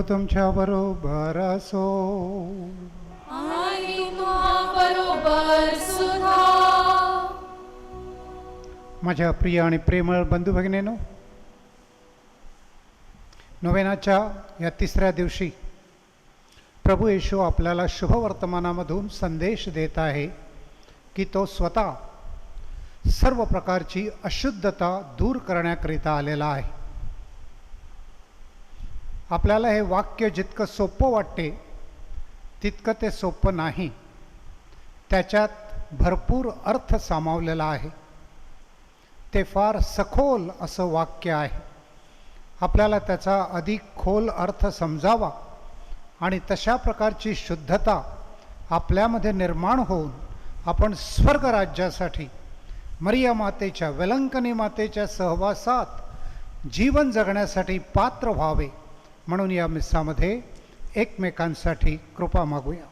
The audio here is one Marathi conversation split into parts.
तुमच्या बरोबर असो. आणि तुझ्याबरोबर सुद्धा. माझ्या प्रिय आणि प्रेमळ बंधू भगिनींनो, नोवेनाच्या या तिसऱ्या दिवशी प्रभू येशू आपल्याला शुभवर्तमानामधून संदेश देत आहे की तो स्वतः सर्व प्रकारची अशुद्धता दूर करण्याकरिता आलेला आहे. आपल्याला हे वाक्य जितकं सोपं वाटते तितकं ते सोपं नाही. त्याच्यात भरपूर अर्थ सामावलेला आहे. ते फार सखोल असं वाक्य आहे. आपल्याला त्याचा अधिक खोल अर्थ समजावा आणि तशा प्रकारची शुद्धता आपल्यामध्ये निर्माण होऊन आपण स्वर्गराज्यासाठी मरिया मातेच्या, वेलंकनी मातेच्या सहवासात जीवन जगण्यासाठी पात्र व्हावे, म्हणून या मिसामध्ये एकमेकांसाठी कृपा मागूया.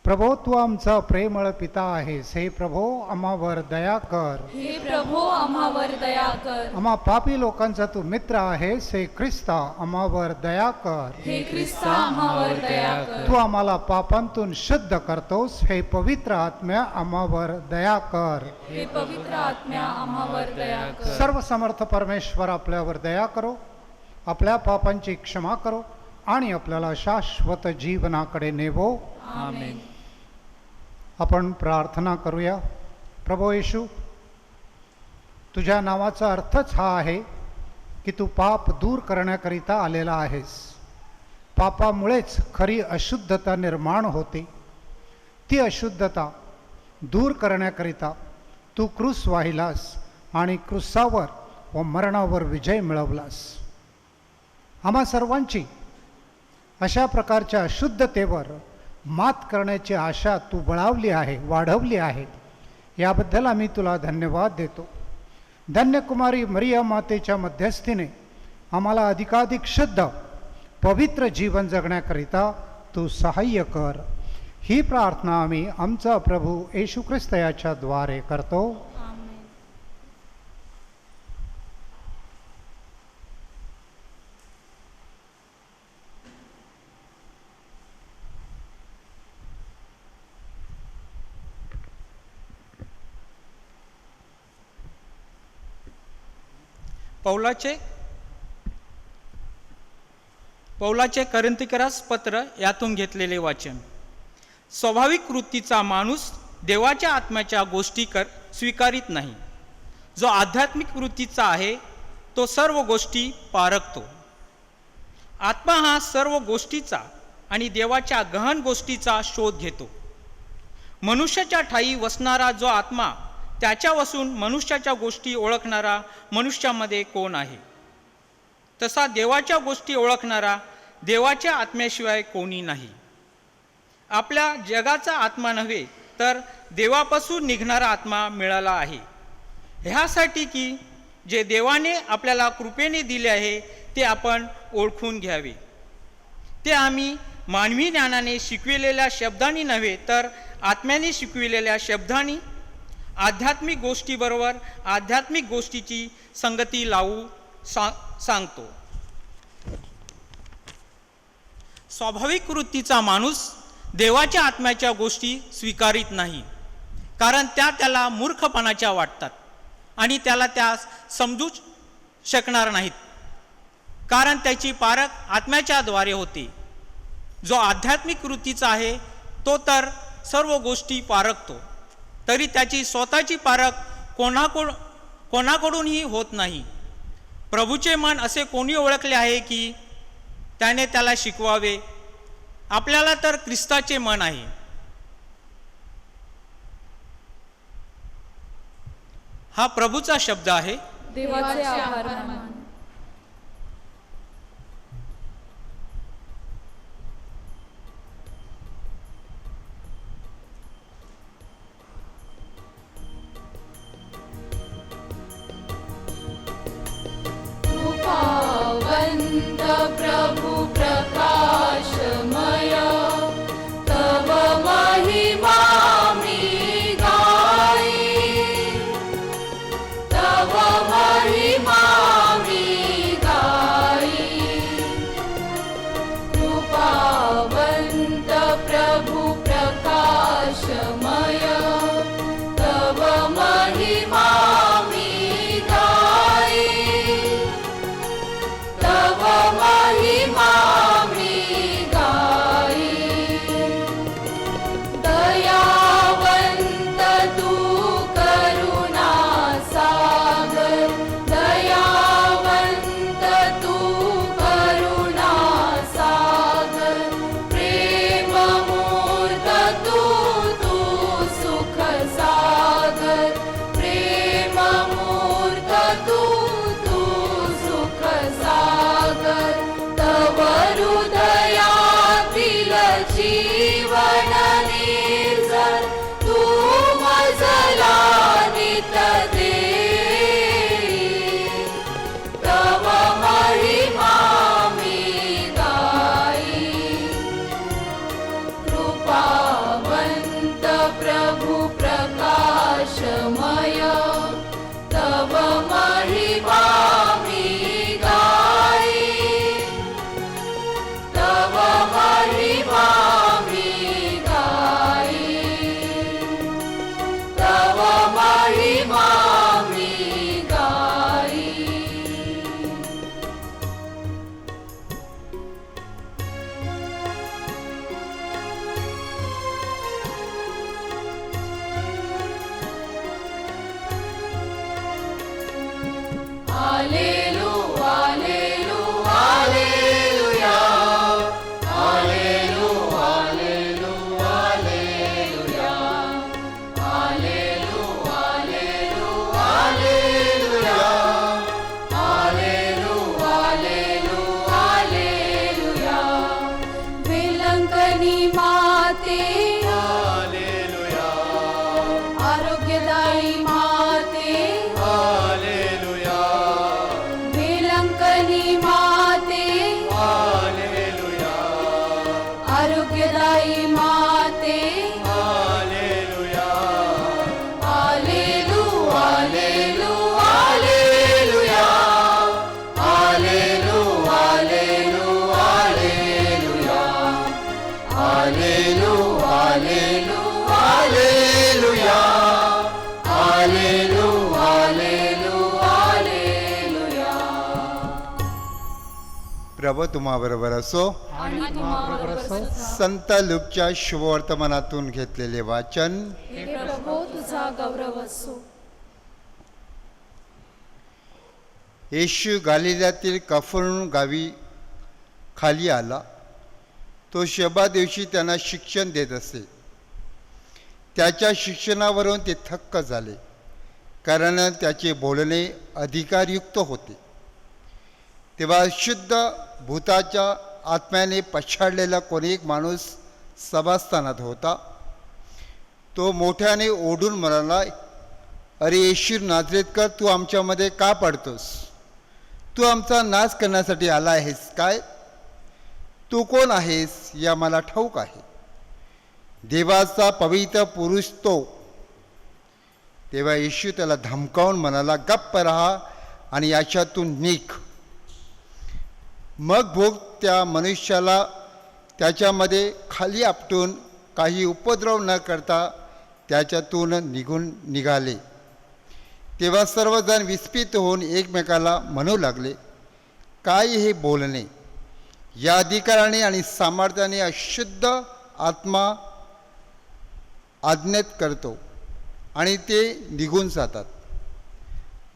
प्रभो, तू आमचा प्रेमळ पिता आहेस. हे प्रभो, आम्हावर दया कर. हे प्रभो, आम्हावर दया कर. आम्हा पापी लोकांचा तू मित्र आहेस. हे ख्रिस्ता, आम्हावर दया कर. हे ख्रिस्ता, आम्हावर दया कर. तू आम्हाला पापांतून शुद्ध करतोस. हे पवित्र आत्म्या, आम्हावर दया कर. हे पवित्र आत्म्या, आम्हावर दया कर. सर्व समर्थ परमेश्वर आपल्यावर दया करो, आपल्या पापांची क्षमा करो आणि आपल्याला शाश्वत जीवनाकडे नेवो. आमेन. आपण प्रार्थना करूया. प्रभू येशू, तुझ्या नावाचा अर्थच हा आहे की तू पाप दूर करण्याकरिता आलेला आहेस. पापामुळेच खरी अशुद्धता निर्माण होते. ती अशुद्धता दूर करण्याकरिता तू क्रूस वाहिलास आणि क्रूसावर व मरणावर विजय मिळवलास. आम्हा सर्वांची अशा प्रकारच्या अशुद्धतेवर मात करण्याची आशा तू बळावली आहे, वाढवली आहे. याबद्दल आम्ही तुला धन्यवाद देतो. धन्य कुमारी मरिया मातेच्या मध्यस्थीने आम्हाला अधिकाधिक शुद्ध पवित्र जीवन जगण्याकरिता तू सहाय्य कर. ही प्रार्थना आम्ही आमचा प्रभू येशू ख्रिस्त याच्या द्वारे करतो. पौलाचे करिंथिकरास पत्र यातून घेतलेले वाचन. स्वाभाविक वृत्तीचा माणूस देवाच्या आत्म्याच्या गोष्टी स्वीकारित नाही. जो आध्यात्मिक वृत्तीचा आहे तो सर्व गोष्टी पारखतो. आत्मा हा सर्व गोष्टीचा आणि देवाच्या गहन गोष्टीचा शोध घेतो. मनुष्याच्या ठायी वसणारा जो आत्मा त्याच्या वसून मनुष्याच्या गोष्टी ओळखणारा मनुष्यामध्ये कोण आहे? तसा देवाच्या गोष्टी ओळखणारा देवाच्या आत्म्याशिवाय कोणी नाही. आपल्या जगाचा आत्मा नव्हे तर देवापासून निघणारा आत्मा मिळाला आहे, ह्यासाठी की जे देवाने आपल्याला कृपेने दिले आहे ते आपण ओळखून घ्यावे. ते आम्ही मानवी ज्ञानाने शिकविलेल्या शब्दांनी नव्हे तर आत्म्याने शिकविलेल्या शब्दांनी आध्यात्मिक गोष्टीबरोबर आध्यात्मिक गोष्टीची संगती लावू सांगतो. स्वाभाविक वृत्तीचा माणूस देवाच्या आत्म्याच्या गोष्टी स्वीकारित नाही, कारण त्या त्याला मूर्खपणाच्या वाटतात आणि त्याला त्या समजू शकणार नाहीत, कारण त्याची पारख आत्म्याच्या द्वारे होते. जो आध्यात्मिक वृत्तीचा आहे तो तर सर्व गोष्टी पारखतो, तरी त्याची स्वतःची पारख कोणाकडूनही होत नाही. प्रभूचे मन असे कोणी ओळखले आहे की त्याने त्याला शिकवावे? आपल्याला तर ख्रिस्ताचे मन आहे. हा प्रभूचा शब्द आहे. देवाचे आभार माना. कृपावंत प्रभु प्रकाशमय, तव महिमा मी गाई, तव महिमा मी वेलंकनी माते हालेलुया आरोग्यदायी माते हालेलुया वेलंकनी माते हालेलुया आरोग्यदायी माते हालेलुया आलेलू आलेलू आलेलुया हालेलू हालेलू हालेलुया हालेलू हालेलू हालेलुया हालेलू हालेलू आलेलुया प्रभू तुम्हाबरोबर असो. आणि तुम्हाबरोबर असो. संत लूकच्या शुभवर्तमानातून घेतलेले वाचन. हे प्रभू तुझा गौरव असो. येशू गालिल्यातील कफरनहूम गावी खाली आला. तो शबा दिवशी त्यांना शिक्षण देत असे. त्याच्या शिक्षणावरून ते थक्क झाले, कारण त्याचे बोलणे अधिकारयुक्त होते. तेव्हा शुद्ध भूताच्या आत्म्याने पछाडलेला कोणी एक माणूस सभास्थानात होता. तो मोठ्याने ओढून म्हणाला, अरे येशू नाझरेतकर, तू आमच्यामध्ये का पडतोस? तू आमचा नाश करण्यासाठी आला आहेस काय? तू कोण आहेस या मला ठाऊक आहे. देवाचा पवित्र पुरुष तो. तेव्हा येशू त्याला धमकावून म्हणाला, गप्प राहा आणि याच्यातून निघ. मग भूक त्या मनुष्याला त्याच्यामध्ये खाली आपटून काही उपद्रव न करता त्याच्यातून निघाले. तेव्हा सर्वजण विस्मित होऊन एकमेकाला म्हणू लागले, काय हे बोलणे? या अधिकाराने आणि सामर्थ्याने अशुद्ध आत्मा आज्ञेत करतो आणि ते निघून जातात.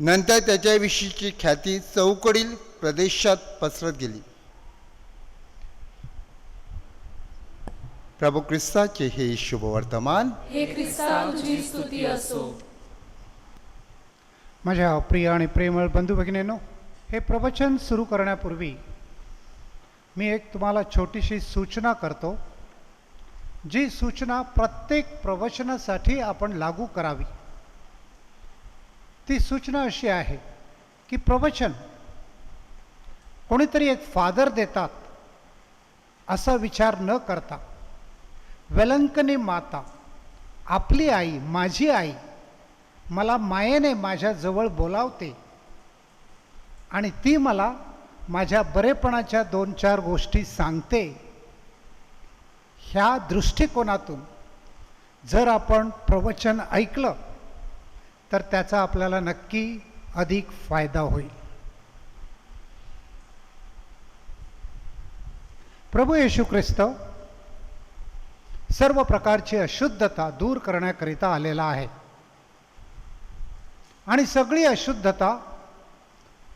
नंतर त्याच्याविषयीची ख्याती चौकडील प्रदेशात पसरत गेली. प्रभू ख्रिस्ताचे हे शुभवर्तमान. हे ख्रिस्ता तुझी स्तुती असो. माझ्या प्रिय आणि प्रेमळ बंधू भगिनींनो, हे प्रवचन सुरू करण्यापूर्वी मी एक तुम्हाला छोटीशी सूचना करतो, जी सूचना प्रत्येक प्रवचनासाठी आपण लागू करावी. ती सूचना अशी आहे की प्रवचन कोणीतरी एक फादर देतात असा विचार न करता, वेलंकनी माता, आपली आई, माझी आई मला मायेने माझ्या जवळ बोलावते आणि ती मला माझ्या बरेपणाच्या 2-4 गोष्टी सांगते, ह्या दृष्टिकोनातून जर आपण प्रवचन ऐकलं तर त्याचा आपल्याला नक्की अधिक फायदा होईल. प्रभू येशू ख्रिस्त सर्व प्रकारची अशुद्धता दूर करण्याकरिता आलेला आहे आणि सगळी अशुद्धता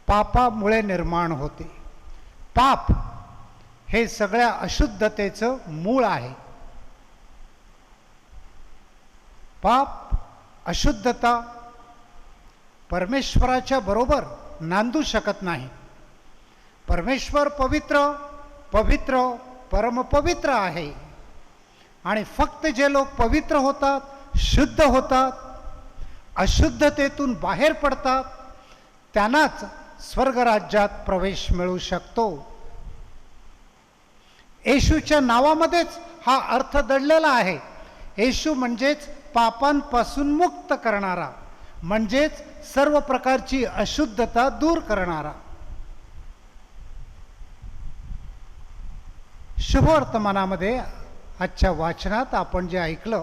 पापामुळे निर्माण होते. पाप हे सगळ्या अशुद्धतेचं मूळ आहे. पाप, अशुद्धता परमेश्वराच्या बरोबर नांदू शकत नाही. परमेश्वर पवित्र, पवित्र, परमपवित्र आहे आणि फक्त जे लोक पवित्र होतात, शुद्ध होतात, अशुद्धतेतून बाहेर पडतात, त्यांनाच स्वर्गराज्यात प्रवेश मिळू शकतो. येशूच्या नावामध्येच हा अर्थ दडलेला आहे. येशू म्हणजेच पापांपासून मुक्त करणारा, म्हणजेच सर्व प्रकारची अशुद्धता दूर करणारा. शुभवर्तमानामध्ये आजच्या वाचनात आपण जे ऐकलं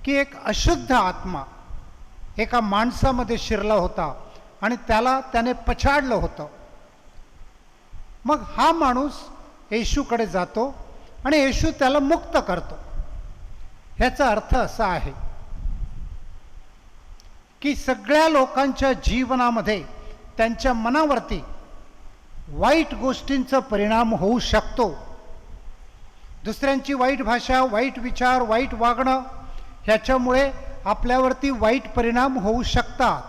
की एक अशुद्ध आत्मा एका माणसामध्ये शिरला होता आणि त्याने पछाडलं होतं. मग हा माणूस येशूकडे जातो आणि येशू त्याला मुक्त करतो. ह्याचा अर्थ असा आहे की सगळ्या लोकांच्या जीवनामध्ये त्यांच्या मनावरती वाईट गोष्टींचा परिणाम होऊ शकतो. दुसऱ्यांची वाईट भाषा, वाईट विचार, वाईट वागणं ह्याच्यामुळे आपल्यावरती वाईट परिणाम होऊ शकतात.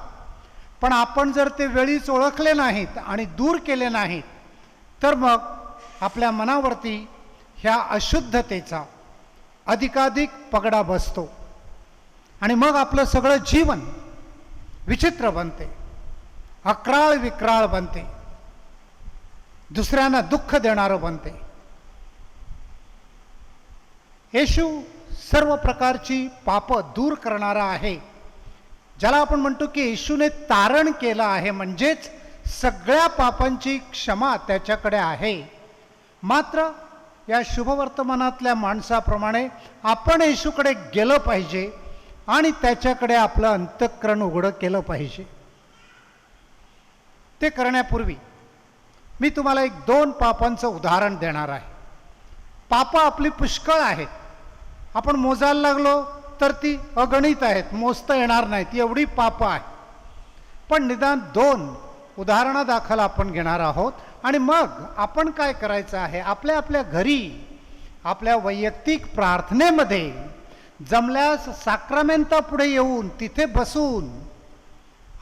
पण आपण जर ते वेळीच ओळखले नाहीत आणि दूर केले नाहीत तर मग आपल्या मनावरती ह्या अशुद्धतेचा अधिकाधिक पगडा बसतो आणि मग आपलं सगळं जीवन विचित्र बनते, अक्राळ विक्राळ बनते, दुसऱ्यांना दुःख देणारं बनते. येशू सर्व प्रकारची पापं दूर करणारा आहे. ज्याला आपण म्हणतो की येशूने तारण केलं आहे, म्हणजेच सगळ्या पापांची क्षमा त्याच्याकडे आहे. मात्र या शुभवर्तमानातल्या माणसाप्रमाणे आपण येशूकडे गेलं पाहिजे आणि त्याच्याकडे आपलं अंतःकरण उघडं केलं पाहिजे. ते करण्यापूर्वी मी तुम्हाला 1-2 पापांचं उदाहरण देणार आहे. पापं आपली पुष्कळ आहेत. आपण मोजायला लागलो तर ती अगणित आहेत, मोजता येणार नाहीत, एवढी पापं आहेत. पण निदान 2 उदाहरणादाखल आपण घेणार आहोत आणि मग आपण काय करायचं आहे, आपल्या आपल्या घरी आपल्या वैयक्तिक प्रार्थनेमध्ये जमल्यास साक्रामेंतापुढे येऊन तिथे बसून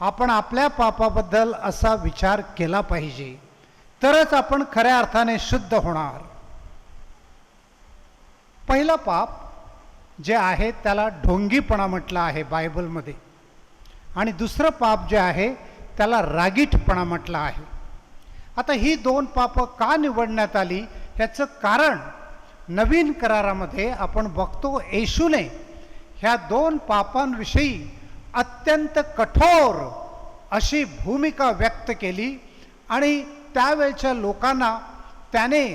आपण आपल्या पापाबद्दल असा विचार केला पाहिजे. तरच आपण खऱ्या अर्थाने शुद्ध होणार. पहिलं पाप जे आहे त्याला ढोंगीपणा म्हटलं आहे बायबलमध्ये, आणि दुसरं पाप जे आहे त्याला रागीटपणा म्हटलं आहे. आता ही 2 पापं का निवडण्यात आली ह्याचं कारण नवीन करारामध्ये आपण बघतो येशूने ह्या 2 पापांविषयी अत्यंत कठोर अशी भूमिका व्यक्त केली आणि त्यावेळच्या लोकांना त्याने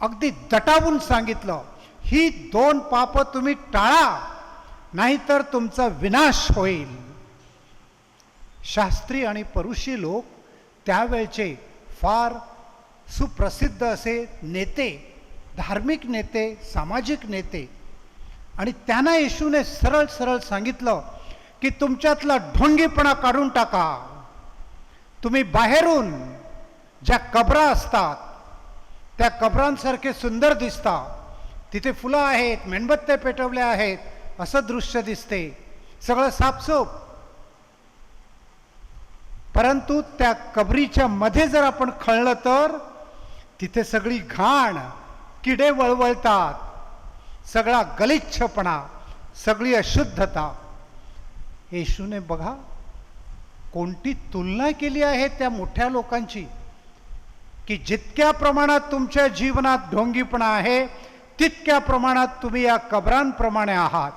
अगदी दटावून सांगितलं, ही 2 पापं तुम्ही टाळा, नाहीतर तुमचा विनाश होईल. शास्त्री आणि परुषी लोक त्यावेळचे फार सुप्रसिद्ध असे नेते, धार्मिक नेते, सामाजिक नेते, आणि त्यांना येशूने सरळ सरळ सांगितलं की तुमच्यातला ढोंगीपणा काढून टाका. तुम्ही बाहेरून ज्या कबरा असतात त्या कबरांसारखे सुंदर दिसता, तिथे फुलं आहेत, मेणबत्त्या पेटवल्या आहेत, असं दृश्य दिसते, सगळं साफसूफ. परंतु त्या कबरीच्या मध्ये जर आपण खळलं तर तिथे सगळी घाण, किडे वळवळतात, सगळा गलिच्छपणा, सगळी अशुद्धता. येशूने बघा कोणती तुलना केली आहे त्या मोठ्या लोकांची, की जितक्या प्रमाणात तुमच्या जीवनात ढोंगीपणा आहे तितक्या प्रमाणात तुम्ही या कबरांप्रमाणे आहात.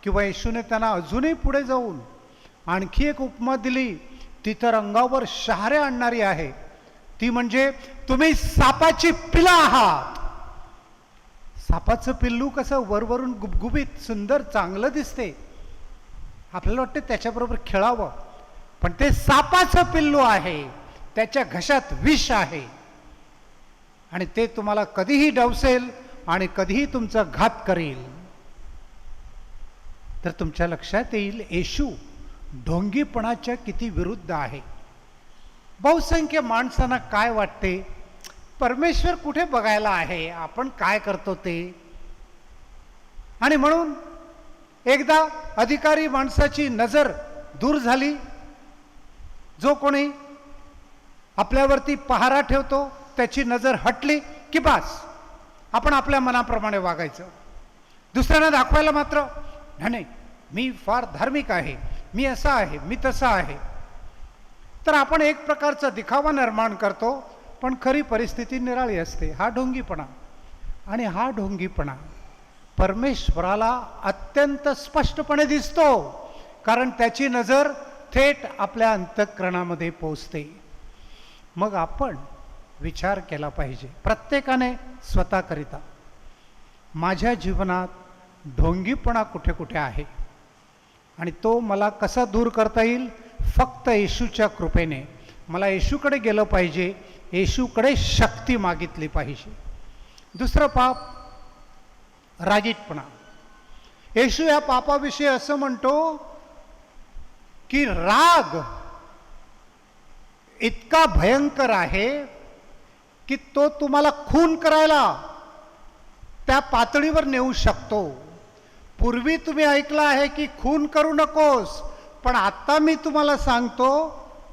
किंवा येशूने त्यांना अजूनही पुढे जाऊन आणखी एक उपमा दिली, ती तर अंगावर शहारे आणणारी आहे. ती म्हणजे तुम्ही सापाची पिलं आहात. सापाचं पिल्लू कसं वरवरून गुबगुबीत सुंदर चांगलं दिसते, आपल्याला वाटते त्याच्याबरोबर खेळावं, पण ते सापाचं पिल्लू आहे, त्याच्या घशात विष आहे आणि ते तुम्हाला कधीही डवसेल आणि कधीही तुमचा घात करेल. तर तुमच्या लक्षात येईल येशू ढोंगीपणाच्या किती विरुद्ध आहे. बहुसंख्य माणसांना काय वाटते, परमेश्वर कुठे बघायला आहे, आपण काय करतो ते. आणि म्हणून एकदा अधिकारी माणसाची नजर दूर झाली, जो कोणी आपल्यावरती पहारा ठेवतो त्याची नजर हटली की बस आपण आपल्या मनाप्रमाणे वागायचं. दुसऱ्यांना दाखवायला मात्र नाही, मी फार धार्मिक आहे, मी असा आहे, मी तसा आहे. तर आपण एक प्रकारचा दिखावा निर्माण करतो, पण खरी परिस्थिती निराळी असते. हा ढोंगीपणा. आणि हा ढोंगीपणा परमेश्वराला अत्यंत स्पष्टपणे दिसतो, कारण त्याची नजर थेट आपल्या अंतःकरणामध्ये पोहोचते. मग आपण विचार केला पाहिजे प्रत्येकाने स्वतःकरिता, माझ्या जीवनात ढोंगीपणा कुठे कुठे आहे आणि तो मला कसा दूर करता येईल. फक्त येशूच्या कृपेने. मला येशूकडे गेलं पाहिजे, येशूकडे शक्ती मागितली पाहिजे. दुसरं पाप रागीटपणा. येशू या पापाविषयी असं म्हणतो की राग इतका भयंकर आहे की तो तुम्हाला खून करायला त्या पातळीवर नेऊ शकतो. पूर्वी तुम्ही ऐकलं आहे की खून करू नकोस, पण आता मी तुम्हाला सांगतो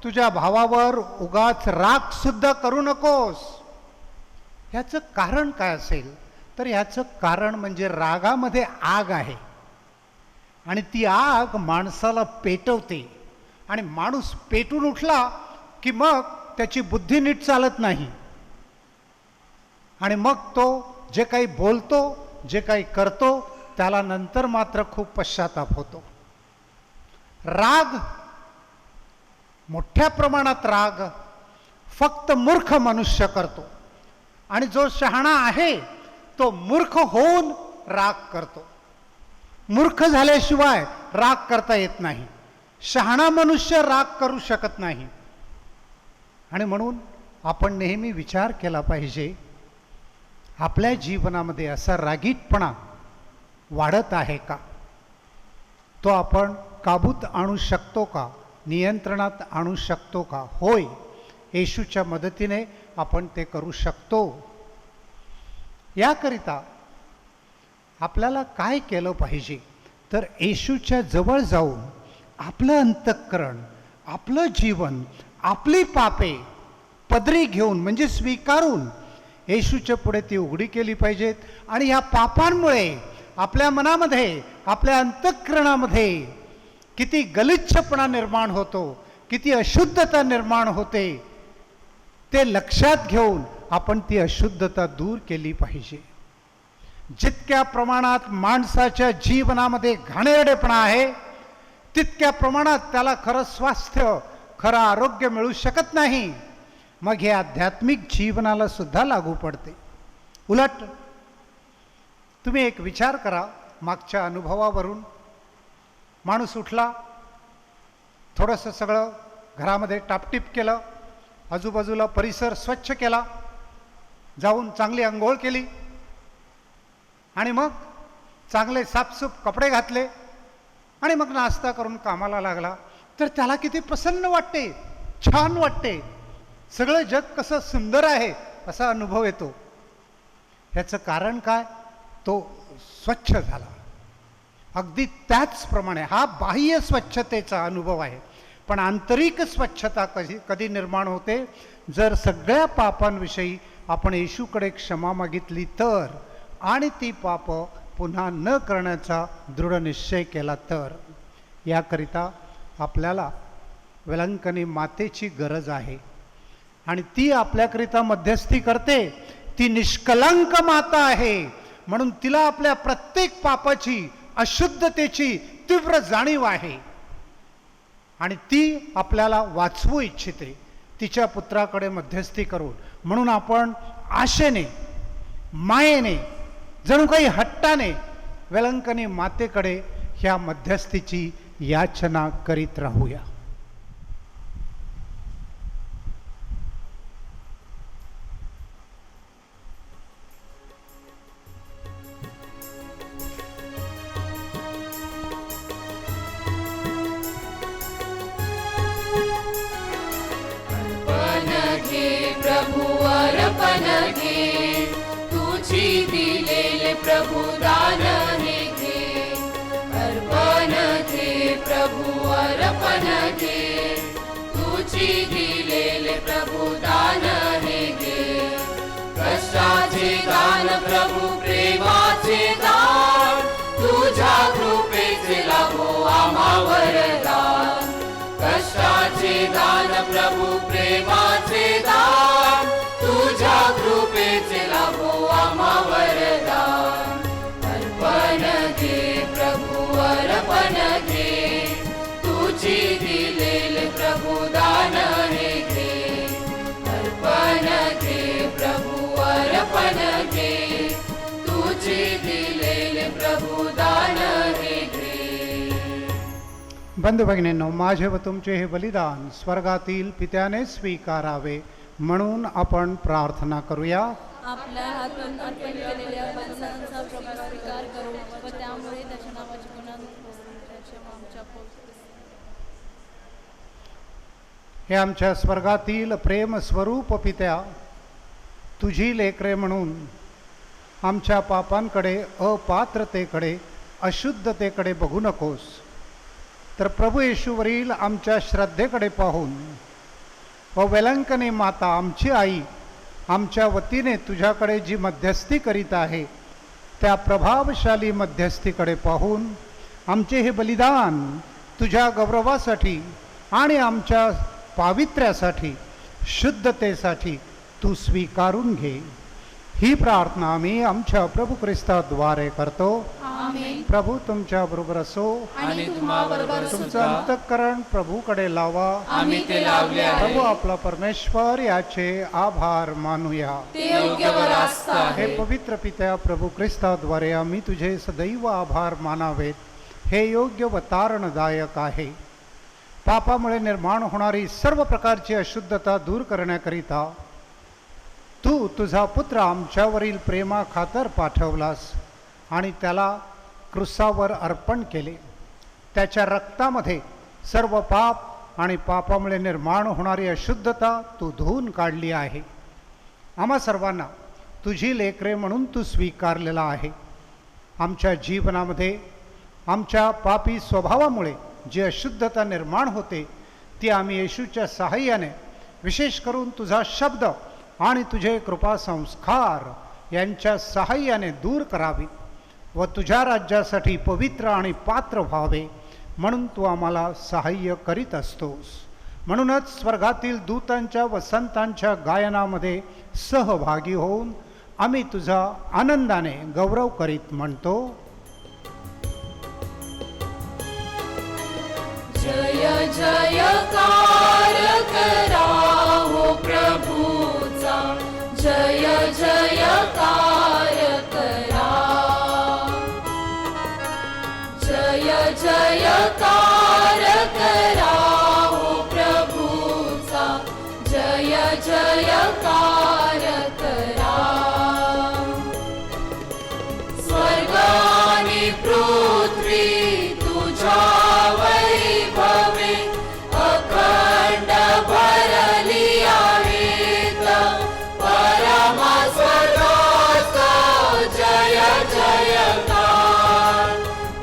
तुझ्या भावावर उगाच राग सुद्धा करू नकोस. ह्याचं कारण काय असेल तर ह्याचं कारण म्हणजे रागामध्ये आग आहे आणि ती आग माणसाला पेटवते आणि माणूस पेटून उठला की मग त्याची बुद्धी नीट चालत नाही आणि मग तो जे काही बोलतो जे काही करतो त्याला नंतर मात्र खूप पश्चाताप होतो. राग, मोठ्या प्रमाणात राग फक्त मूर्ख मनुष्य करतो आणि जो शहाणा आहे तो मूर्ख होऊन राग करतो. मूर्ख झाल्याशिवाय राग करता येत नाही. शहाणा मनुष्य राग करू शकत नाही. आणि म्हणून आपण नेहमी विचार केला पाहिजे, आपल्या जीवनामध्ये असा रागीटपणा वाढत आहे का? तो आपण काबूत आणू शकतो का? नियंत्रणात आणू शकतो का? होय, येशूच्या मदतीने आपण ते करू शकतो. याकरिता आपल्याला काय केलं पाहिजे तर येशूच्या जवळ जाऊन आपलं अंतःकरण, आपलं जीवन, आपली पापे पदरी घेऊन म्हणजे स्वीकारून येशूच्या पुढे ती उघडी केली पाहिजेत. आणि ह्या पापांमुळे आपल्या मनामध्ये, आपल्या अंतःकरणामध्ये किती गलिच्छपणा निर्माण होतो, किती अशुद्धता निर्माण होते, ते लक्षात घेऊन आपण ती अशुद्धता दूर केली पाहिजे. जितक्या प्रमाणात माणसाच्या जीवनामध्ये घाणेरडेपणा आहे तितक्या प्रमाणात त्याला खरं स्वास्थ्य, खरं आरोग्य मिळू शकत नाही. मग हे आध्यात्मिक जीवनाला सुद्धा लागू पडते. उलट तुम्ही एक विचार करा, मागच्या अनुभवावरून माणूस उठला, थोडंसं सगळं घरामध्ये टापटीप केलं, आजूबाजूला परिसर स्वच्छ केला, जाऊन चांगली अंघोळ केली आणि मग चांगले साफसूफ कपडे घातले आणि मग नाश्ता करून कामाला लागला, तर त्याला किती प्रसन्न वाटते, छान वाटते, सगळं जग कसं सुंदर आहे असा अनुभव येतो. ह्याचं कारण काय? तो स्वच्छ झाला. अगदी त्याचप्रमाणे हा बाह्य स्वच्छतेचा अनुभव आहे, पण आंतरिक स्वच्छता कधी निर्माण होते? जर सगळ्या पापांविषयी आपण येशूकडे क्षमा मागितली तर, आणि ती पाप पुन्हा न करण्याचा दृढ निश्चय केला तर. याकरिता आपल्याला वेलंकनी मातेची गरज आहे आणि ती आपल्याकरिता मध्यस्थी करते. ती निष्कलंक माता आहे म्हणून तिला आपल्या प्रत्येक पापाची, अशुद्धतेची तीव्र जाणीव आहे आणि ती आपल्याला वाचवू इच्छिते तिच्या पुत्राकडे मध्यस्थी करून. म्हणून आपण आशेने, मायेने, जणू काही हट्टाने वेलंकनी मातेकडे ह्या मध्यस्थीची याचना करीत राहूया. प्रभु अर्पण घे, तुझी दिलेले प्रभु दान हे घे. अर्पण घे प्रभु अर्पण घे, तुझी दिलेले प्रभु दान हे घे. कष्टाचे दान प्रभु प्रेमाचे दान, तुझ्या कृपेचे लाभो आम्हावर दान. कष्टाचे दान प्रभु प्रेमाचे दान, तुझ्या कृपेचे लाभो आम्हावर दान. अर्पण घे प्रभु अर्पण घे, तुझी दिलेले प्रभु दान हे घे. अर्पण घे प्रभु अर्पण घे, तुझी दिलेले प्रभु दान हे घे. बंधू भगिनींनो, माझे व तुमचे हे बलिदान स्वर्गातील पित्याने स्वीकारावे म्हणून आपण प्रार्थना करूया. आपल्या हातून अर्पण केलेल्या बलिदानाचा प्रभू स्वीकार करू व त्यामुळे त्याच्या नावाची गुणांची आमच्या हे आमच्या स्वर्गातील प्रेम स्वरूप पित्या, तुझी लेकरे म्हणून आमच्या पापांकडे, अपात्रतेकडे, अशुद्धतेकडे बघू नकोस, तर प्रभू येशूवरील आमच्या श्रद्धेकडे पाहून व वेलंकनी माता आमची आई आमच्या वतीने तुझ्याकडे जी मध्यस्थी करीत आहे त्या प्रभावशाली मध्यस्थीकडे पाहून आमचे हे बलिदान तुझ्या गौरवासाठी आणि आमच्या पावित्र्यासाठी, शुद्धतेसाठी तू स्वीकारून घे. ही प्रार्थना आम्ही आमच्या प्रभू ख्रिस्ताद्वारे करतो. आमेन. प्रभू तुमच्या बरोबर असो. आणि तुम्हाबरोबर तुमचं सुद्धा अंतःकरण प्रभूकडे लावा. आम्ही ते लावले आहे. प्रभू आपला परमेश्वर याचे आभार मानूया. ते योग्य व रास्त हे आहे. पवित्र पित्या प्रभू ख्रिस्ताद्वारे आम्ही तुझे सदैव आभार मानावेत. हे योग्य व तारणदायक आहे. पापामुळे निर्माण होणारी सर्व प्रकारची अशुद्धता दूर करण्याकरिता तू तुझा पुत्र आमच्यावरील प्रेमा खातर पाठवलास आणि त्याला क्रुसावर अर्पण केले. त्याच्या रक्तामध्ये सर्व पाप आणि पापामुळे निर्माण होणारी अशुद्धता तू धुवून काढली आहे. आम्हा सर्वांना तुझी लेकरे म्हणून तू स्वीकारलेला आहे. आमच्या जीवनामध्ये आमच्या पापी स्वभावामुळे जी अशुद्धता निर्माण होते ती आम्ही येशूच्या सहाय्याने, विशेष करून तुझा शब्द आणि तुझे कृपा संस्कार यांच्या सहाय्याने दूर करावी व तुझ्या राज्यासाठी पवित्र आणि पात्र व्हावे म्हणून तू आम्हाला सहाय्य करीत असतोस. म्हणूनच स्वर्गातील दूतांच्या व संतांच्या गायनामध्ये सहभागी होऊन आम्ही तुझा आनंदाने गौरव करीत म्हणतो. जय जयकार करा हो प्रभूचा, जय जयकार करा. जय जयकार करा हो प्रभूचा, जय जयकार करा. स्वर्ग आणि पृथ्वी तुझ्या वैभवे अखंड भरली आहेत. परमा स्वर्गात जय जयकार,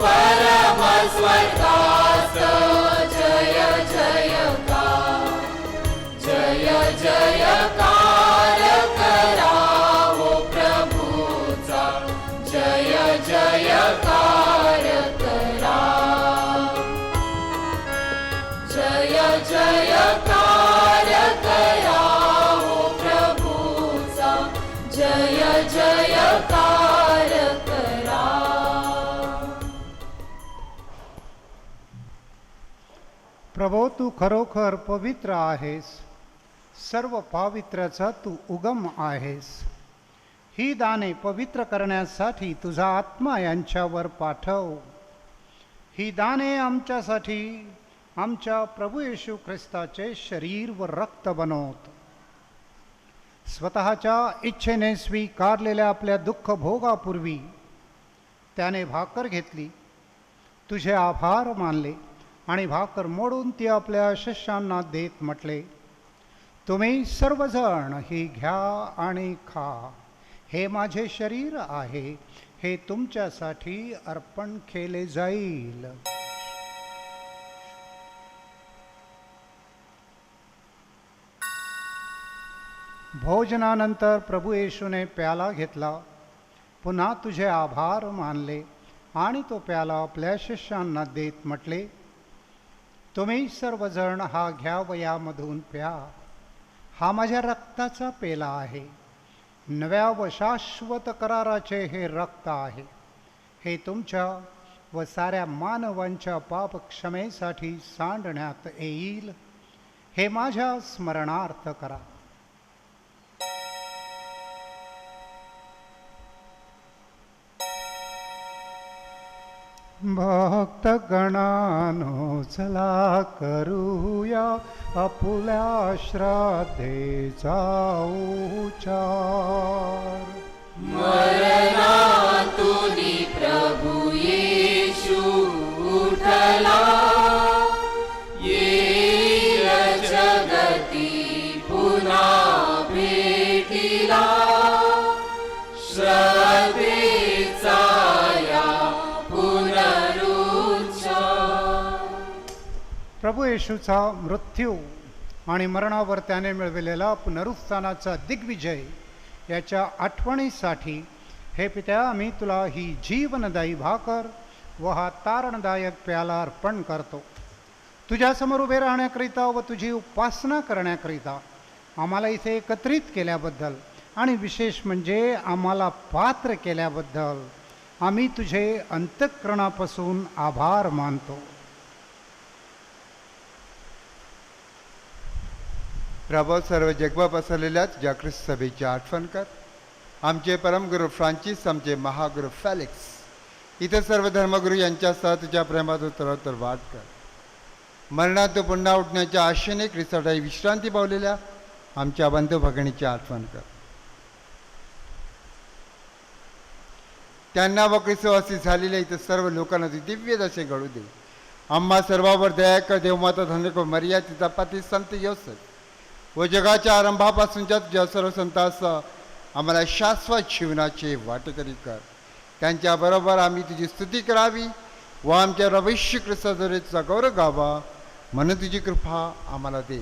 परम स्वर्गात जय जयकार. जय जयकार करा हो प्रभूचा, जय जयकार करा. जय जयकार करा हो प्रभूचा, जय जयकार करा. प्रभो तू खरोखर पवित्र आहेस. सर्व पावित्र्याचा तू उगम आहेस. ही दाने पवित्र करण्यासाठी तुझा आत्मा यांच्यावर पाठव. ही दाने आमच्यासाठी आमच्या प्रभू येशू ख्रिस्ताचे शरीर व रक्त बनवत. स्वतःच्या इच्छेने स्वीकारलेल्या आपल्या दुःख भोगापूर्वी त्याने भाकर घेतली, तुझे आभार मानले आणि भाकर मोडून ती आपल्या शिष्यांना देत म्हटले, तुम्ही सर्वजण ही घ्या आणि खा. हे माझे शरीर आहे. हे तुमच्यासाठी अर्पण केले जाईल. भोजनानंतर प्रभू येशूने प्याला घेतला, पुन्हा तुझे आभार मानले आणि तो प्याला आपल्या शिष्यांना देत म्हटले, तुम्ही सर्वजण हा घ्या व यामधून प्या. हा माझ्या रक्ताचा पेला आहे. नव्या व शाश्वत कराराचे हे रक्त आहे. हे तुमच्या व साऱ्या मानवांच्या पापक्षमेसाठी सांडण्यात येईल. हे माझ्या स्मरणार्थ करा. भक्तगणानो चला करूया आपुल्या श्राद्धेचा उच्चार. मरणातुनी प्रभू येशू उठला, येईल जगती पुन्हा भेटीला. श्रद्धेचा या पुनरुच्चार. प्रभू येशूचा मृत्यू आणि मरणावर त्याने मिळविलेला पुनरुत्थानाचा दिग्विजय याच्या आठवणीसाठी हे पित्या आम्ही तुला ही जीवनदायी भाकर व हा तारणदायक प्याला अर्पण करतो. तुझ्यासमोर उभे राहण्याकरिता व तुझी उपासना करण्याकरिता आम्हाला इथे एकत्रित केल्याबद्दल आणि विशेष म्हणजे आम्हाला पात्र केल्याबद्दल आम्ही तुझे अंतःकरणापासून आभार मानतो. प्रभो सर्व जगभर पसरलेल्याच ज्या ख्रिस्त सभेची आठवण कर. आमचे परमगुरू फ्रान्सिस, आमचे महागुरू फेलिक्स, इतर सर्व धर्मगुरू यांच्यासह तुझ्या प्रेमात उत्तरोत्तर वाढ कर. मरणात पुन्हा उठण्याच्या आशेने ख्रिस्तासाठी विश्रांती पावलेल्या आमच्या बंधू भगिनीची आठवण कर. त्यांना व ख्रिस्तवासी झालेल्या इतर सर्व लोकांना तू दिव्य दशे घडू दे. आम्हा सर्वांवर दया कर. देवमाता धन्य मर्या, तिचा पती संत योसेफ व जगाच्या आरंभापासूनच्या तुझ्या सर्व संतांसह आम्हाला शाश्वत जीवनाचे वाटेकरी कर. त्यांच्याबरोबर आम्ही तुझी स्तुती करावी व आमच्या भविष्य ख्रिस्ताद्वारे तुझा गौरव गावा म्हणून तुझी कृपा आम्हाला दे.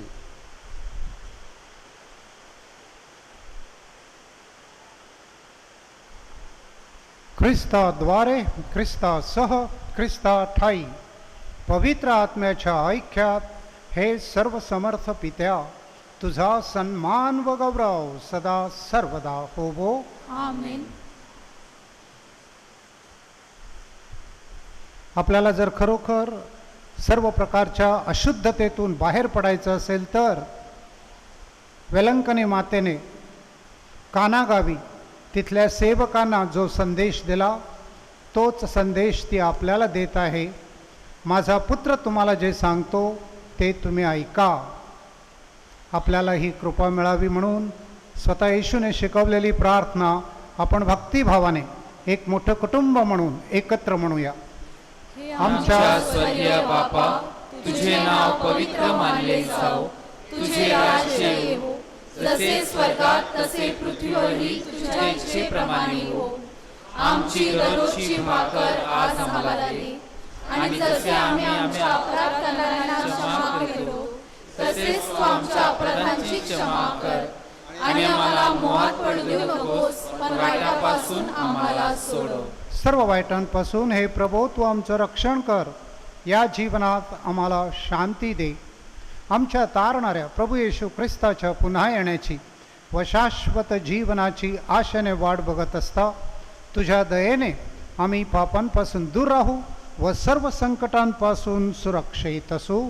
ख्रिस्ताद्वारे, ख्रिस्तासह, ख्रिस्ताठाई पवित्र आत्म्याच्या ऐक्यात हे सर्व समर्थ पित्या तुझा सन्मान व गौरव सदा सर्वदा होवो. आमेन. आपल्याला जर खरोखर सर्व प्रकारच्या अशुद्धतेतून बाहेर पडायचं असेल तर वेलंकनी मातेने कानागावी तिथल्या सेवकांना जो संदेश दिला तोच संदेश ती आपल्याला देत आहे. माझा पुत्र तुम्हाला जे सांगतो ते तुम्ही ऐका. आपल्याला ही कृपा मिळावी म्हणून स्वतः येशूने शिकवलेली प्रार्थना आपण भक्तिभावाने एक मोठं कुटुंब म्हणून एकत्र म्हणूया. हे आमच्या स्वर्गीय बापा, तुझे नाव पवित्र मानले जाओ, तुझे राज्य येवो, जसे स्वर्गात तसे पृथ्वीवरही तुझ्या इच्छेप्रमाणे हो. आमची दररोजची भाकर आज आम्हाला दे, आणि जसे आम्ही आमच्या अपराध करणाऱ्यांना क्षमा केलो, तसेच तू आमच्या अपराधांची क्षमा कर, आणि आम्हाला मोहात पडू देऊ नकोस, पण वाईटापासून आम्हाला सोडव. सर्व वाईटांपासून हे प्रभो तू आमचं रक्षण कर. या जीवनात आम्हाला शांती दे. आमच्या तारणाऱ्या प्रभू येशू ख्रिस्ताच्या पुन्हा येण्याची व शाश्वत जीवनाची आशेने वाट बघत असता तुझ्या दयेने आम्ही पापांपासून दूर राहू व सर्व संकटांपासून सुरक्षित असू.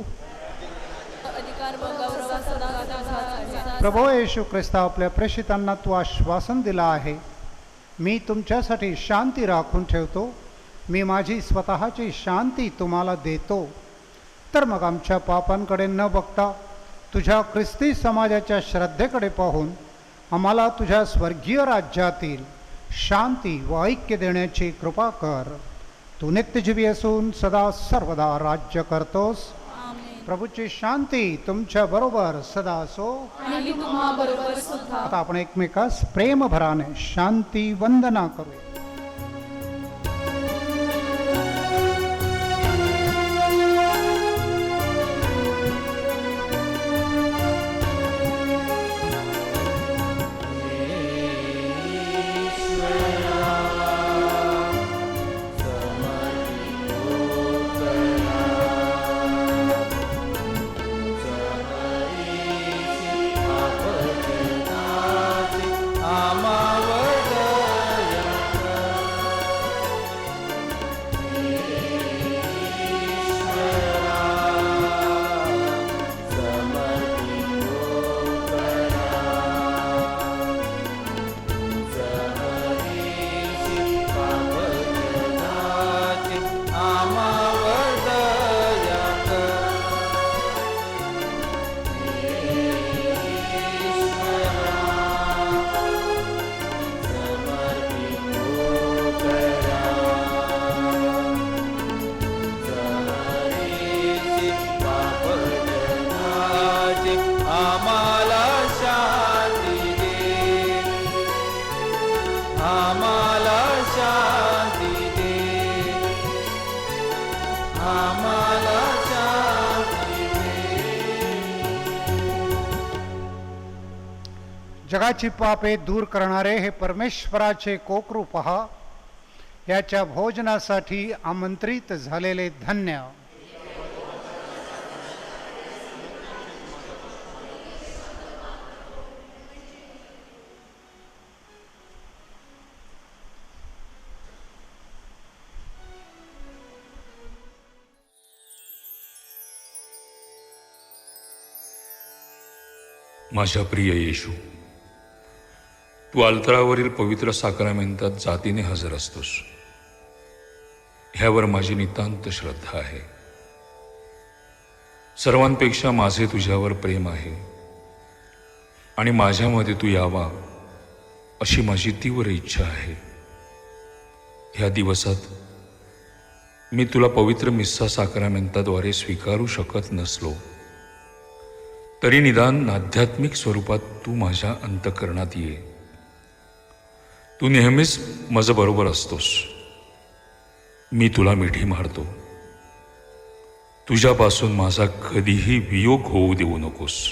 अधिकार व गौरव सदा तुझाच. प्रभू येशू ख्रिस्ता, आपल्या प्रेषितांना तू आश्वासन दिला आहे, मी तुमच्यासाठी शांती राखून ठेवतो, मी माझी स्वतःची शांती तुम्हाला देतो. तर मग आमच्या पापांकडे न बघता तुझ्या ख्रिस्ती समाजाच्या श्रद्धेकडे पाहून आम्हाला तुझ्या स्वर्गीय राज्यातील शांती व ऐक्य देण्याची कृपा कर. तू नित्यजीवी असून सदा सर्वदा राज्य करतोस. आमेन. प्रभूची शांती तुमच्या बरोबर सदा असो. आणि तुम्हाबरोबर सुद्धा. आता आपण एकमेकास प्रेमभराने शांती वंदना करूया. जगाची पापे दूर करणारे हे परमेश्वराचे कोकरू पहा, याच्या भोजनासाठी आमंत्रित झालेले धन्य. माझ्या प्रिय येशू, तू अल्तरावरील पवित्र साक्रामेंतात जातीने हजर असतोस. ह्यावर माझी नितांत श्रद्धा आहे. सर्वांपेक्षा माझे तुझ्यावर प्रेम आहे आणि माझ्यामध्ये तू यावा अशी माझी तीव्र इच्छा आहे. ह्या दिवसात मी तुला पवित्र मिस्सा साक्रामेंताद्वारे स्वीकारू शकत नसलो तरी निदान आध्यात्मिक स्वरूपात तू माझ्या अंतःकरणात ये. तू नेहमीच माझ्याबरोबर असतोस. मी तुला मिठी मारतो. तुझ्यापासून माझा कधीही वियोग होऊ देऊ नकोस.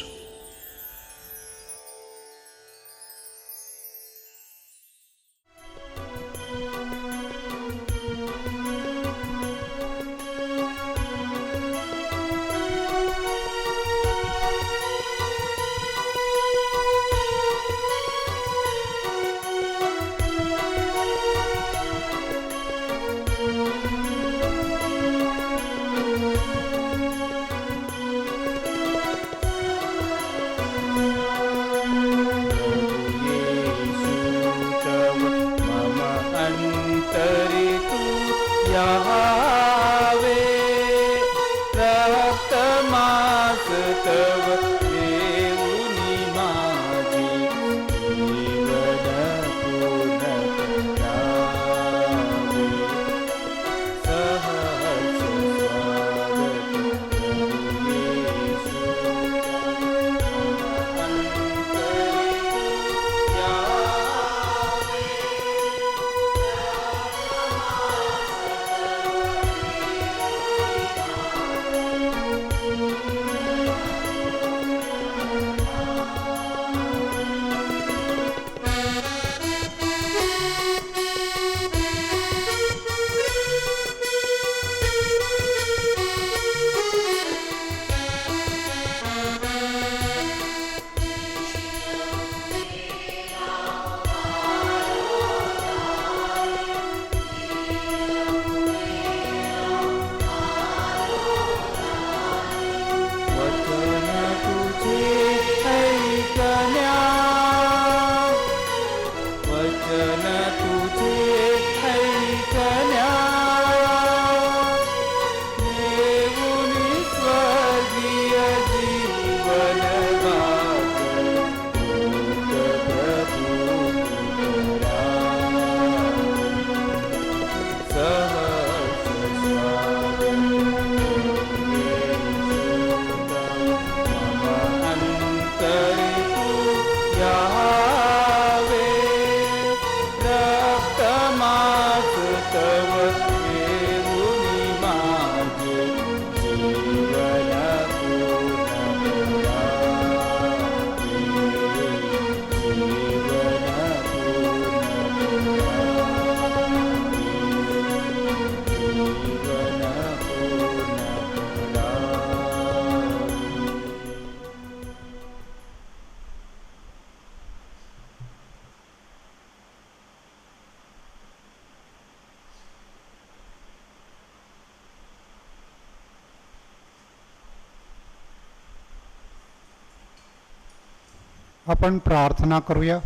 आपण प्रार्थना करूया.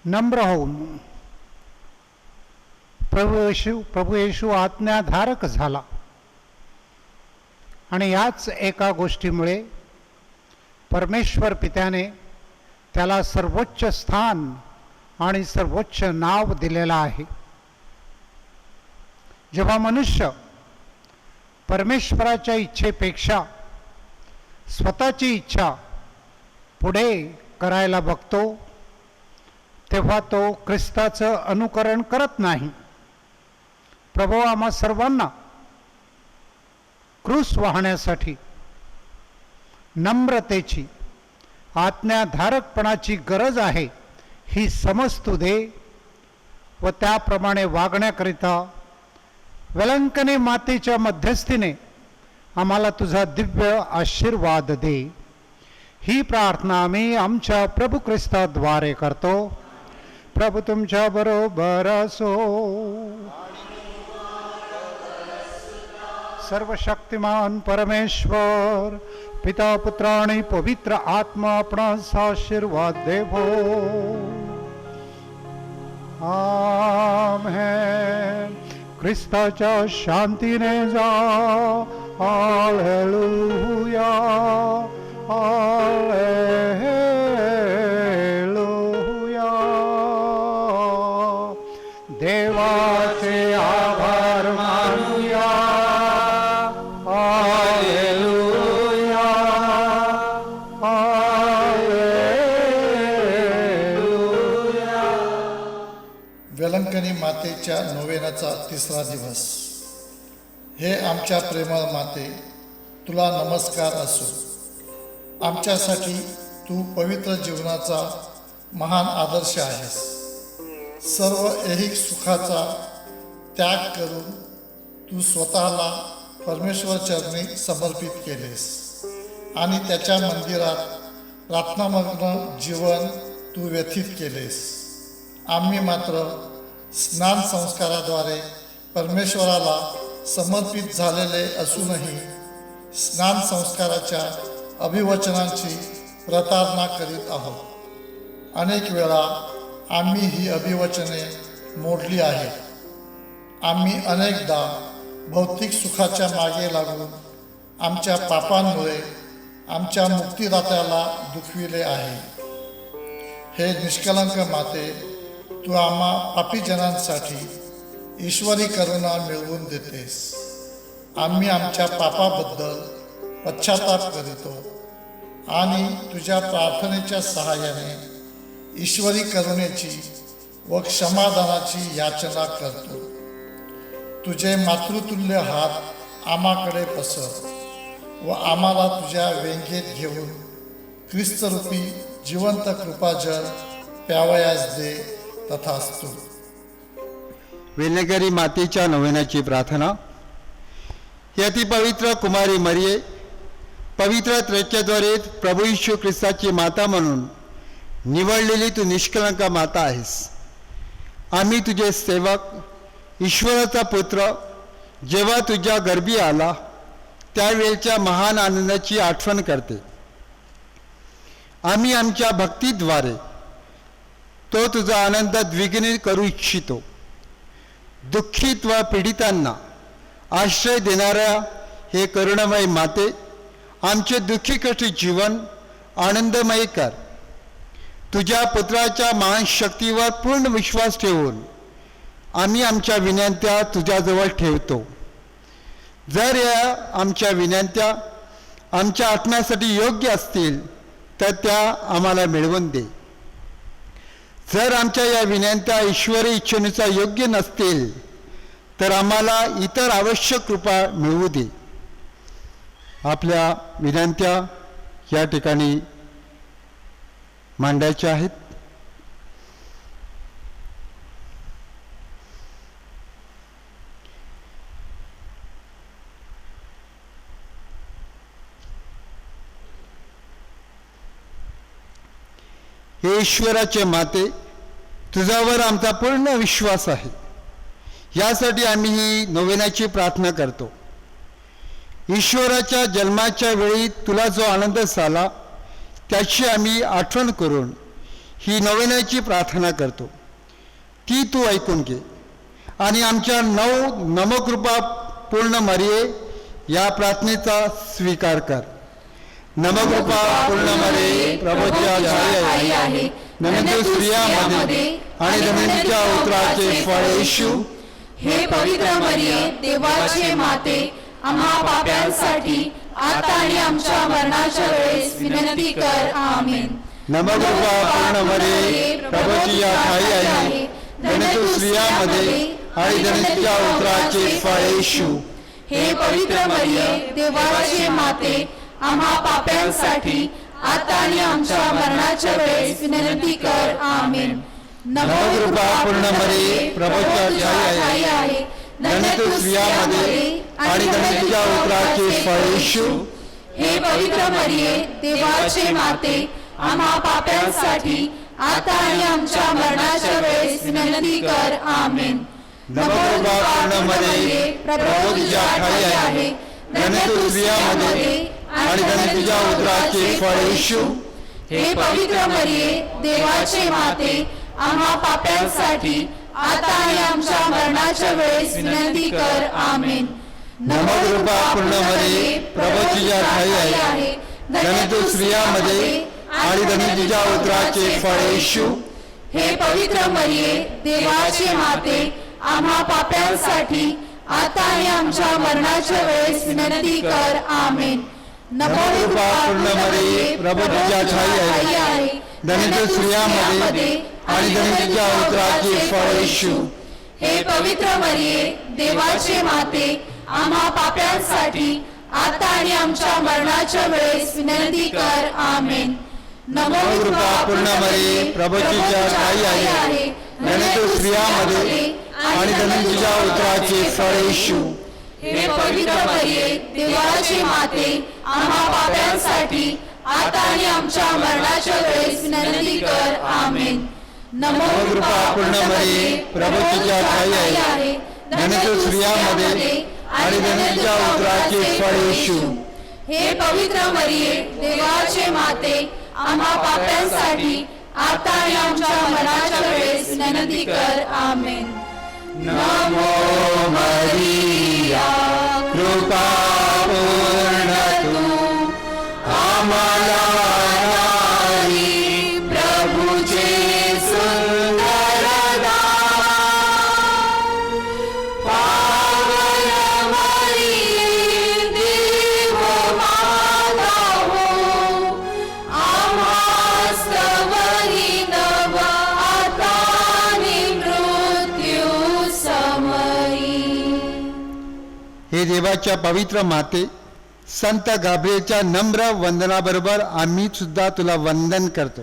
नम्र होऊन प्रभू येशू आज्ञाधारक झाला आणि याच एका गोष्टीमुळे परमेश्वर पित्याने त्याला सर्वोच्च स्थान आणि सर्वोच्च नाव दिलेलं आहे. जेव्हा मनुष्य परमेश्वराच्या इच्छेपेक्षा स्वतःची इच्छा पुढे करायला बघतो तेव्हा तो ख्रिस्ताचं अनुकरण करत नाही. प्रभू आम्हा सर्वांना क्रूस वाहण्यासाठी नम्रतेची, आज्ञाधारकपणाची गरज आहे ही समज तू दे व त्याप्रमाणे वागण्याकरिता वेलंकनी मातेच्या मध्यस्थीने आम्हाला तुझा दिव्य आशीर्वाद दे. ही प्रार्थना आम्ही आमच्या प्रभू ख्रिस्ताद्वारे करतो. प्रभू तुमच्या बरोबर असो. सर्वशक्तिमान परमेश्वर पिता पुत्र आणि पवित्र आत्मा आपणास आशीर्वाद देवो. आमेन. ख्रिस्ताच्या शांतीने जा. Hallelujah, hallelujah. देवाचे आभार मानूया. Hallelujah, hallelujah. वेलंकनी मातेच्या नोवेनाचा तिसरा दिवस. हे आमच्या प्रेमळ माते, तुला नमस्कार असो. आमच्यासाठी तू पवित्र जीवनाचा महान आदर्श आहेस. सर्व ऐहिक सुखाचा त्याग करून तू स्वतःला परमेश्वर चरणी समर्पित केलेस आणि त्याच्या मंदिरात प्रार्थनामग्न जीवन तू व्यतीत केलेस. आम्ही मात्र स्नान संस्काराद्वारे परमेश्वराला समर्पित झालेले असूनही स्नान संस्काराच्या अभिवचनांची प्रतारणा करीत आहोत. अनेक वेळा आम्ही ही अभिवचने मोडली आहेत. आम्ही अनेकदा भौतिक सुखाच्या मागे लागून आमच्या पापांमुळे आमच्या मुक्तिदात्याला दुखविले आहे. हे निष्कलंक माते, तू आम्हा पापीजनांसाठी ईश्वरी करुणा मिळवून देतेस. आम्ही आमच्या पापाबद्दल पश्चाताप करीतो आणि तुझ्या प्रार्थनेच्या सहाय्याने ईश्वरी करुणेची व क्षमादानाची याचना करतो. तुझे मातृतुल्य हात आम्हाकडे पसर व आम्हाला तुझ्या व्यंगेत घेऊन ख्रिस्तरूपी जिवंत कृपाजल प्यावयास दे. तथास्तु. वेलंकनी मातेच्या नोवेनाची प्रार्थना. ही अतिपवित्र कुमारी मरिये, पवित्र त्रैक्याद्वारे प्रभू येशू ख्रिस्ताची माता म्हणून निवडलेली तू निष्कलंक माता आहेस. आम्ही तुझे सेवक, ईश्वराचा पुत्र, जेव्हा तुझ्या गर्भी आला त्यावेळच्या महान आनंदाची आठवण करते. आम्ही आमच्या भक्तीद्वारे तो तुझा आनंद द्विगुणित करू इच्छितो. दुःखित व पीडितांना आश्रय देणाऱ्या हे करुणामय माते, आमचे दुःखी कष्टी जीवन आनंदमय कर. तुझ्या पुत्राच्या महान शक्तीवर पूर्ण विश्वास ठेवून आम्ही आमच्या विनंत्या तुझ्याजवळ ठेवतो. जर या आमच्या विनंत्या आमच्या आत्म्यासाठी योग्य असतील तर त्या आम्हाला मिळवून दे. जर आमच्या या विनंत्या ईश्वरी इच्छेनुसार योग्य नसतील तर आम्हाला इतर आवश्यक कृपा मिळवू दे. आपल्या विनंत्या या ठिकाणी मांडायच्या आहेत. हे ईश्वराचे माते, तुझ्यावर आमचा पूर्ण विश्वास आहे. यासाठी आम्ही ही नोवेनाची प्रार्थना करतो. ईश्वराच्या जन्माच्या वेळी तुला जो आनंद झाला त्याची आम्ही आठवण करून ही नोवेनाची प्रार्थना करतो. ती तू ऐकून घे आणि आमच्या नमकृपा पूर्ण मरिये या प्रार्थनेचा स्वीकार कर. नमकृपा पूर्ण मरिये, प्रभूच्या झाली आहे, नंतर स्त्रियांमध्ये आणि जमिनीच्या उतराचे फळ येशू. हे पवित्र मरिये, देवाचे माते, आम्हा पाप्यांसाठी आता आणि आमच्या मरणाच्या वेळेस विनंती कर. आमेन. नमकृपा पूर्ण मरिये, प्रभूची ठाई आहे, नंतर स्त्रियांमध्ये आणि जमिनीच्या उतराचे फळ येशू. हे पवित्र मरिये, देवाचे माते, आम्हा पाप्यांसाठी आता आणि आमच्या मरणाच्या वेळेस विनंती कर. आमेन. नवकृपा पूर्ण मरिये, प्रभूच्या ठाई आहे, धन्य तू स्त्रियांमध्ये आणि धन्य तुझ्या उदराचे फळ येशू. हे पवित्र मरिये, देवाचे माते, आम्हा पाप्यांसाठी आता आणि आमच्या मरणाच्या वेळेस विनंती कर. आमेन. नवकृपा पूर्ण मरिये, प्रभू तुझ्या ठाई आहे, धन्य तू स्त्रियांमध्ये आणि धन्य तुझ्या उदराचे फळ येशू. हे पवित्र मरिये, देवाचे माते, आम्हा पाप्यांसाठी आता आणि आमच्या मरणाच्या वेळेस विनंती कर. आमेन. नवकृपा पूर्ण मरिये, प्रभू तुझ्या ठाई आहे, धन्य तू स्त्रियांमध्ये आणि धन्य तुझ्या उदराचे फळ येशू. हे पवित्र मरिये, देवाचे माते, आम्हा पाप्यांसाठी आता आणि आमच्या मरणाच्या वेळेस विनंती कर. आमेन. नवकृपा पूर्ण मरिये, प्रभू तुझ्या ठाई आहे, धन्य तू स्त्रियांमध्ये आणि धन्य तुझ्या उदराचे फळ येशू. हे पवित्र मरिये, देवाचे माते, आम्हा पाप्यांसाठी आता आणि आमच्या मरणाच्या वेळेस विनंती कर. आमेन. नवकृपा पूर्ण मरिये, प्रभू तुझ्या ठाई आहे, धन्य तू स्त्रियांमध्ये आणि धन्य तुझ्या उदराचे फळ येशू. हे पवित्र मरिये, देवाची माते, आम्हा पाप्यांसाठी आता आणि आमच्या मरणाच्या वेळेस विनंती कर. आमेन. नवकृपा पूर्ण मरिये, प्रभू तुझ्या ठाई आहे, धन्य तू स्त्रियांमध्ये आणि धन्य तुझ्या उदराचे फळ येशू. हे पवित्र मरिये, देवाचे माते, आम्हा पाप्यांसाठी आता आणि आमच्या मरणाच्या वेळेस विनंती कर. आमेन. नमो मरिया, कृपा पूर्ण तू आम्हाला नारी, प्रभूचे सुंदर दान. पावन मरिये, देव माता हो, आम्हास तवरी नव आता आणि मृत्यू समयी. हे देवाच्या पवित्र माते, संत गाब्रिएलच्या नम्र वंदनाबरोबर आम्ही सुद्धा तुला वंदन करतो.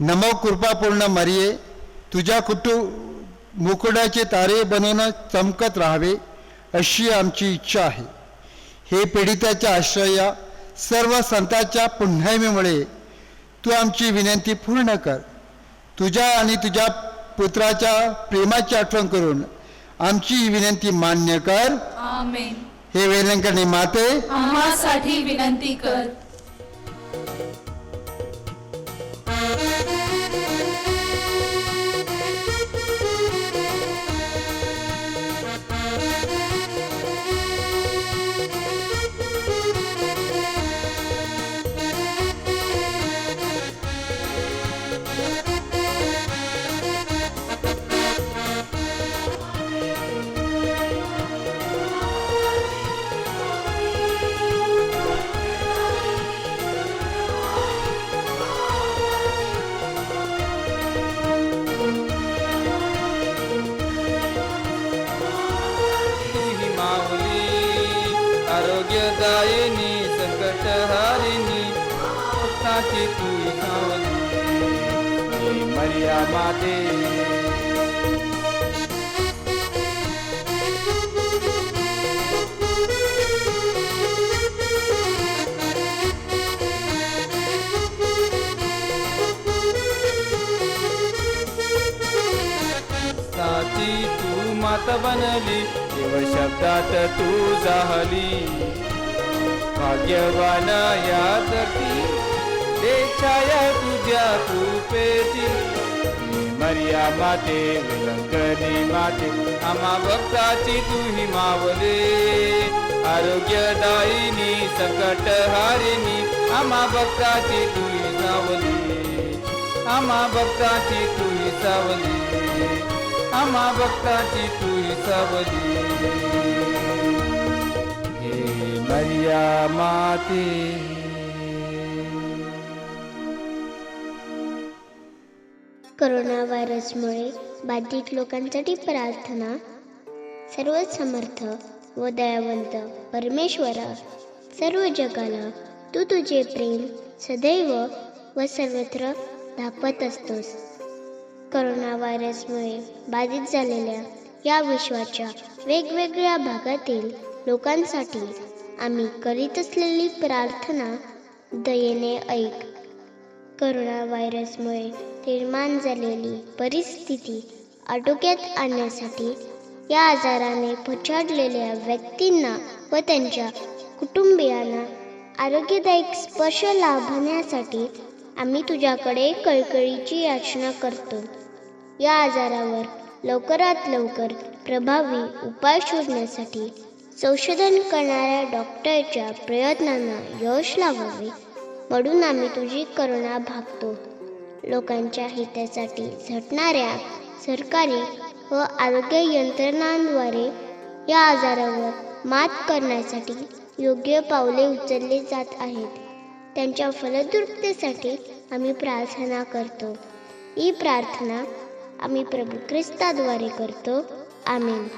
नमो कृपापूर्ण मरिये, तुझ्या मुकुटाचे तारे बनवून चमकत राहावे अशी आमची इच्छा आहे. हे पीडिताच्या आश्रया सर्व संतांच्या पुण्याईमुळे तू आमची विनंती पूर्ण कर. तुझ्या आणि तुझ्या पुत्राच्या प्रेमाची आठवण करून आमची ही विनंती मान्य कर. आमेन. हे वेलंकणी माते, आम्हासाठी विनंती कर. आरोग्यदायिनी, संकटहारिणी, भक्ताची तू सावली, मरिया माते. साची तू माता बनली, देव शब्दात तू जाहली. भाग्यवान या धरती, देशाया तुझ्या कृपेची. मरिया माते, विलंकनी माते, आम्हा भक्ताची तू ही मावले. आरोग्यदायिनी, संकटहारिणी, आम्हा भक्ताची तू ही सावली. आम्हा भक्ताची तू ही सावली. आम्हा भक्ताची तू ही सावली. हे मरिया माते. कोरोना व्हायरसमुळे बाधित लोकांसाठी प्रार्थना. सर्व समर्थ व दयावंत परमेश्वरा, सर्व जगाला तू तुझे प्रेम सदैव व सर्वत्र दाखवत असतोस. करोना व्हायरसमुळे बाधित झालेल्या या विश्वाच्या वेगवेगळ्या भागातील लोकांसाठी आम्ही करीत असलेली प्रार्थना दयेने ऐक. करोना व्हायरसमुळे निर्माण झालेली परिस्थिती आटोक्यात आणण्यासाठी या आजाराने पछाडलेल्या व्यक्तींना व त्यांच्या कुटुंबियांना आरोग्यदायक स्पर्श लाभण्यासाठी आम्ही तुझ्याकडे कळकळीची याचना करतो. या आजारावर लवकरात लवकर प्रभावी उपाय शोधण्यासाठी संशोधन करणाऱ्या डॉक्टरच्या प्रयत्नांना यश लावावे म्हणून आम्ही तुझी करुणा भागतो. लोकांच्या हितासाठी झटणाऱ्या सरकारी व आरोग्य यंत्रणांद्वारे या आजारावर मात करण्यासाठी योग्य पावले उचलली जात आहेत. त्यांच्या फलद्रुपतेसाठी आम्ही प्रार्थना करतो. ही प्रार्थना आम्ही प्रभू ख्रिस्ताद्वारे करतो. आमेन.